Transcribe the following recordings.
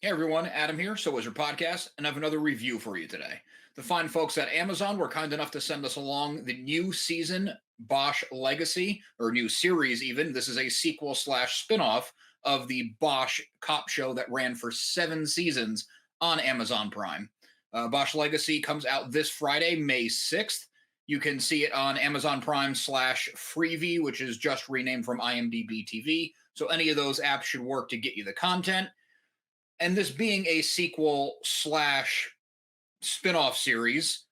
Hey everyone, Adam here, So Is Your Podcast, and I have another review for you today. The fine folks at Amazon were kind enough to send us along the new season, Bosch Legacy, or new series even. This is a sequel slash spinoff of the Bosch cop show that ran for 7 seasons on Amazon Prime. Bosch Legacy comes out this Friday, May 6th. You can see it on Amazon Prime slash FreeVee, which is just renamed from IMDb TV. So any of those apps should work to get you the content. And this being a sequel slash spin-off series,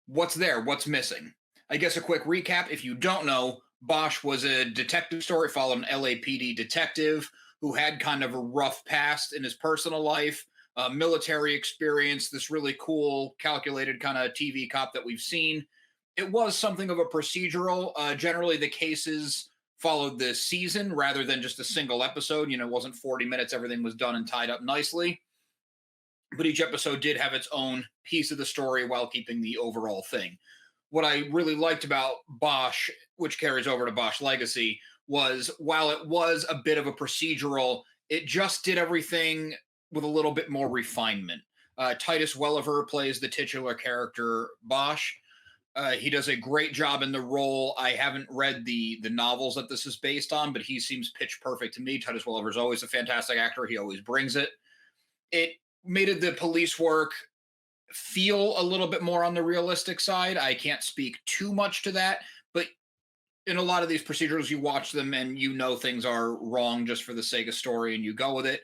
what's there? What's missing? I guess a quick recap. If you don't know, Bosch was a detective story, followed an LAPD detective who had kind of a rough past in his personal life, military experience, this really cool, calculated kind of TV cop that we've seen. It was something of a procedural. Generally, the cases followed the season rather than just a single episode. You know, it wasn't 40 minutes, everything was done and tied up nicely. But each episode did have its own piece of the story while keeping the overall thing. What I really liked about Bosch, which carries over to Bosch Legacy, was while it was a bit of a procedural, it just did everything with a little bit more refinement. Titus Welliver plays the titular character Bosch. He does a great job in the role. I haven't read the novels that this is based on, but he seems pitch perfect to me. Titus Welliver is always a fantastic actor. He always brings it. It made it the police work feel a little bit more on the realistic side. I can't speak too much to that, but in a lot of these procedurals, you watch them and you know things are wrong just for the sake of story and you go with it.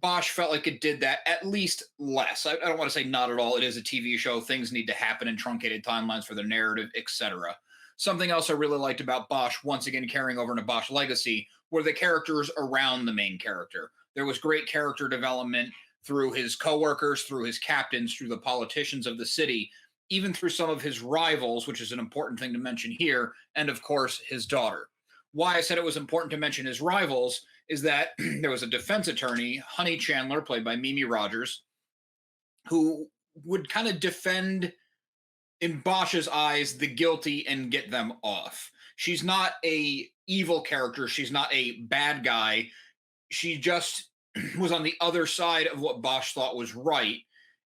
Bosch felt like it did that at least less. I don't want to say not at all. It is a TV show. Things need to happen in truncated timelines for the narrative, etc. Something else I really liked about Bosch, once again carrying over into Bosch Legacy, were the characters around the main character. There was great character development through his coworkers, through his captains, through the politicians of the city, even through some of his rivals, which is an important thing to mention here, and of course, his daughter. Why I said it was important to mention his rivals is that there was a defense attorney, Honey Chandler, played by Mimi Rogers, who would kind of defend, in Bosch's eyes, the guilty and get them off. She's not a evil character. She's not a bad guy. She just was on the other side of what Bosch thought was right.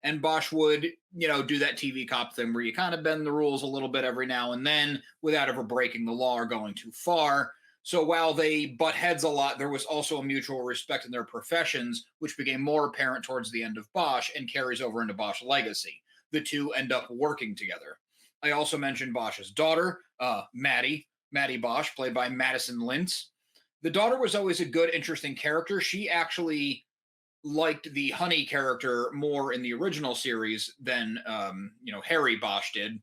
And Bosch would, do that TV cop thing where you kind of bend the rules a little bit every now and then without ever breaking the law or going too far. So while they butt heads a lot, there was also a mutual respect in their professions, which became more apparent towards the end of Bosch and carries over into Bosch Legacy. The two end up working together. I also mentioned Bosch's daughter, Maddie Bosch, played by Madison Lintz. The daughter was always a good, interesting character. She actually liked the Honey character more in the original series than Harry Bosch did,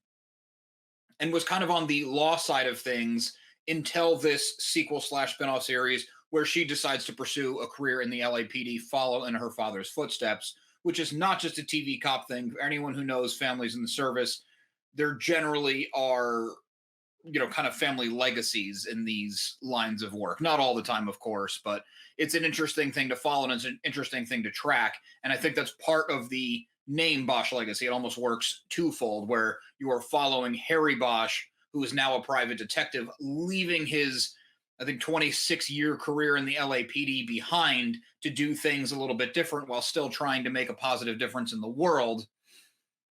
and was kind of on the law side of things until this sequel slash spinoff series where she decides to pursue a career in the LAPD, follow in her father's footsteps, which is not just a TV cop thing. For anyone who knows families in the service, there generally are kind of family legacies in these lines of work. Not all the time, of course, but it's an interesting thing to follow and it's an interesting thing to track. And I think that's part of the name Bosch Legacy. It almost works twofold, where you are following Harry Bosch, who is now a private detective, leaving his, I think, 26-year career in the LAPD behind to do things a little bit different while still trying to make a positive difference in the world.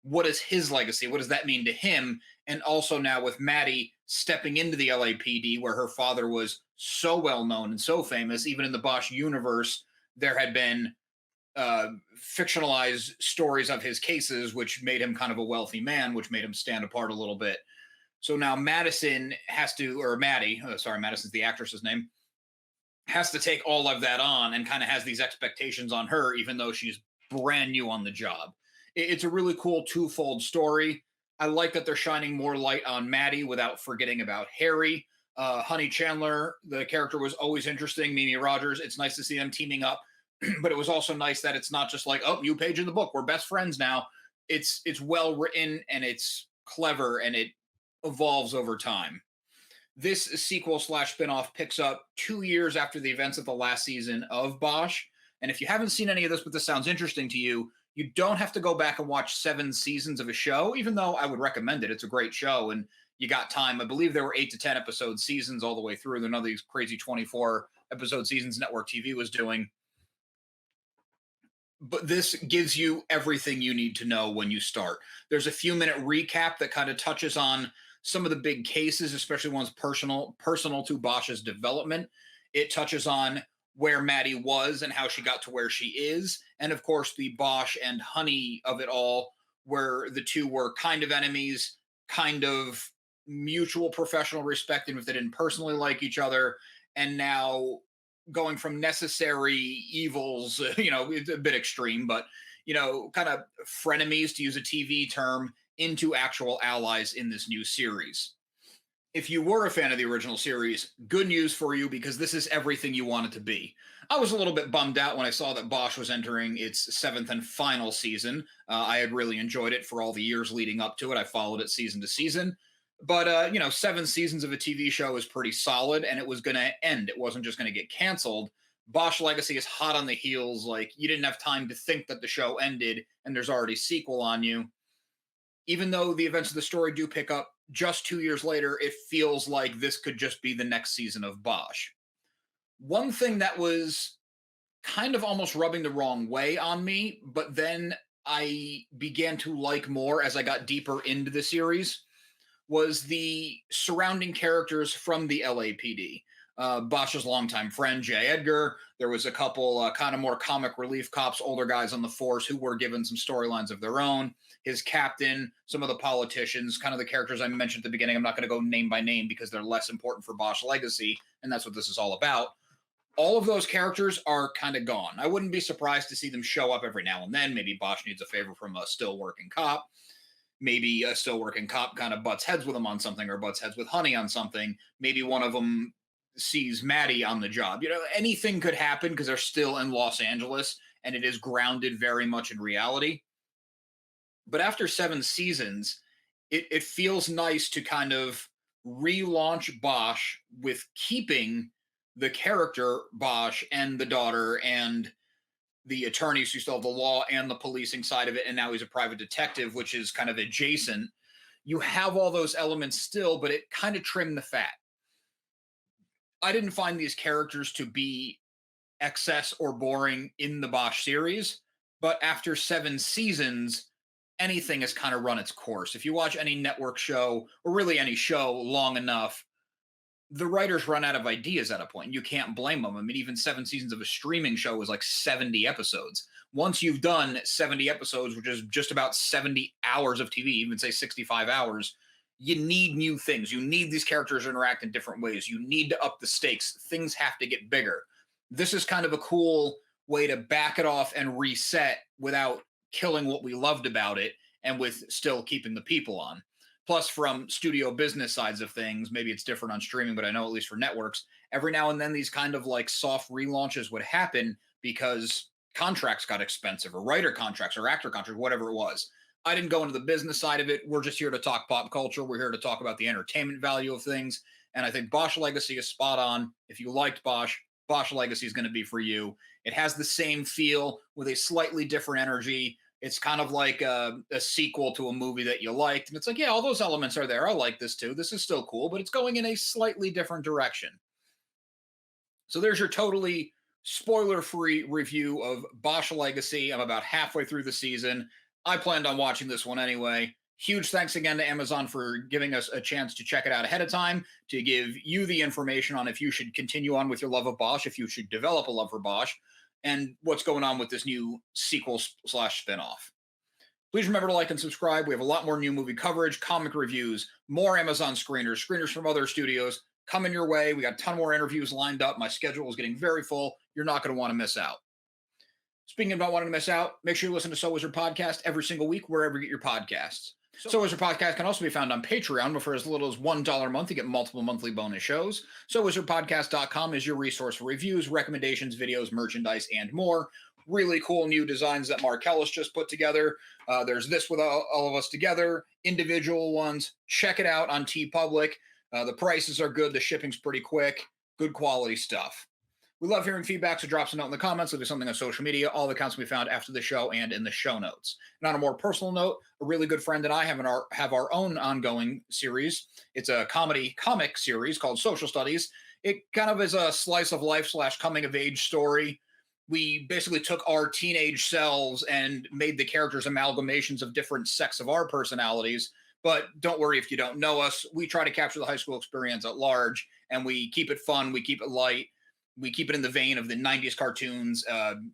What is his legacy? What does that mean to him? And also now with Maddie stepping into the LAPD, where her father was so well known and so famous, even in the Bosch universe, there had been fictionalized stories of his cases, which made him kind of a wealthy man, which made him stand apart a little bit. So now Madison has to, or Maddie, Madison's the actress's name, has to take all of that on and kind of has these expectations on her, even though she's brand new on the job. It's a really cool twofold story. I like that they're shining more light on Maddie without forgetting about Harry. Honey Chandler, the character was always interesting. Mimi Rogers, it's nice to see them teaming up. But it was also nice that it's not just like, oh, new page in the book, we're best friends now. It's well written and it's clever and it evolves over time. This sequel slash spinoff picks up 2 years after the events of the last season of Bosch. And if you haven't seen any of this, but this sounds interesting to you, you don't have to go back and watch 7 seasons of a show, even though I would recommend it. It's a great show and you got time. I believe there were 8 to 10 episode seasons all the way through. They're none of these crazy 24 episode seasons network TV was doing. but this gives you everything you need to know when you start. There's a few minute recap that kind of touches on some of the big cases, especially ones personal to Bosch's development. It touches on where Maddie was and how she got to where she is, and of course the Bosch and Honey of it all, where the two were kind of enemies, kind of mutual professional respect, and if they didn't personally like each other, and now going from necessary evils, it's a bit extreme, but kind of frenemies, to use a TV term, into actual allies in this new series. If you were a fan of the original series, good news for you, because this is everything you want it to be. I was a little bit bummed out when I saw that Bosch was entering its seventh and final season. I had really enjoyed it for all the years leading up to it. I followed it season to season. But, 7 seasons of a TV show is pretty solid, and it was going to end. It wasn't just going to get canceled. Bosch Legacy is hot on the heels. Like, you didn't have time to think that the show ended, and there's already sequel on you. Even though the events of the story do pick up just 2 years later, it feels like this could just be the next season of Bosch. One thing that was kind of almost rubbing the wrong way on me, but then I began to like more as I got deeper into the series, was the surrounding characters from the LAPD. Bosch's longtime friend, J. Edgar. There was a couple kind of more comic relief cops, older guys on the force who were given some storylines of their own. His captain, some of the politicians, kind of the characters I mentioned at the beginning. I'm not going to go name by name because they're less important for Bosch Legacy, and that's what this is all about. All of those characters are kind of gone. I wouldn't be surprised to see them show up every now and then. Maybe Bosch needs a favor from a still working cop. Maybe a still working cop kind of butts heads with him on something, or butts heads with Honey on something. Maybe one of them sees Maddie on the job. Anything could happen because they're still in Los Angeles and it is grounded very much in reality. But after 7 seasons, it feels nice to kind of relaunch Bosch with keeping the character Bosch and the daughter and the attorneys who still have the law and the policing side of it, and now he's a private detective, which is kind of adjacent. You have all those elements still, but it kind of trimmed the fat. I didn't find these characters to be excess or boring in the Bosch series, but after 7 seasons, anything has kind of run its course. If you watch any network show, or really any show, long enough, the writers run out of ideas at a point. You can't blame them. I mean, even 7 seasons of a streaming show was like 70 episodes. Once you've done 70 episodes, which is just about 70 hours of TV, even say 65 hours, you need new things. You need these characters to interact in different ways. You need to up the stakes. Things have to get bigger. This is kind of a cool way to back it off and reset without killing what we loved about it, and with still keeping the people on. Plus, from studio business sides of things, maybe it's different on streaming, but I know at least for networks, every now and then these kind of like soft relaunches would happen because contracts got expensive, or writer contracts or actor contracts, whatever it was. I didn't go into the business side of it. We're just here to talk pop culture. We're here to talk about the entertainment value of things. And I think Bosch Legacy is spot on. If you liked Bosch, Bosch Legacy is going to be for you. It has the same feel with a slightly different energy. It's kind of like a sequel to a movie that you liked. And it's like, yeah, all those elements are there. I like this too. This is still cool, but it's going in a slightly different direction. So there's your totally spoiler-free review of Bosch Legacy. I'm about halfway through the season. I planned on watching this one anyway. Huge thanks again to Amazon for giving us a chance to check it out ahead of time, to give you the information on if you should continue on with your love of Bosch, if you should develop a love for Bosch, and what's going on with this new sequel / spinoff. Please remember to like and subscribe. We have a lot more new movie coverage, comic reviews, more Amazon screeners from other studios coming your way. We got a ton more interviews lined up. My schedule is getting very full. You're not going to want to miss out. Speaking of not wanting to miss out, make sure you listen to So Wizard Podcast every single week, wherever you get your podcasts. So Wizard Podcast can also be found on Patreon, but for as little as $1 a month, you get multiple monthly bonus shows. SoWizardPodcast.com is your resource for reviews, recommendations, videos, merchandise, and more. Really cool new designs that Mark Ellis just put together. There's this with all of us together, individual ones. Check it out on TeePublic. The prices are good. The shipping's pretty quick. Good quality stuff. We love hearing feedback, so drop us a note in the comments. Leave us something on social media. All the accounts can be found after the show and in the show notes. And on a more personal note, a really good friend and I have our own ongoing series. It's a comic series called Social Studies. It kind of is a slice of life / coming of age story we basically took our teenage selves and made the characters amalgamations of different sects of our personalities. But don't worry if you don't know us. We try to capture the high school experience at large, and we keep it fun, we keep it light, we keep it in the vein of the 90s cartoons,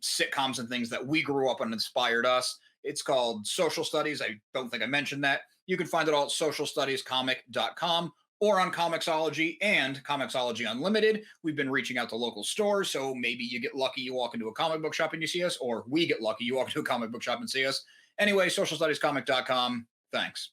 sitcoms, and things that we grew up on and inspired us. It's called Social Studies. I don't think I mentioned that. You can find it all at socialstudiescomic.com or on Comixology and Comixology Unlimited. We've been reaching out to local stores, so maybe you get lucky, you walk into a comic book shop and you see us, or we get lucky, you walk into a comic book shop and see us. Anyway, socialstudiescomic.com. Thanks.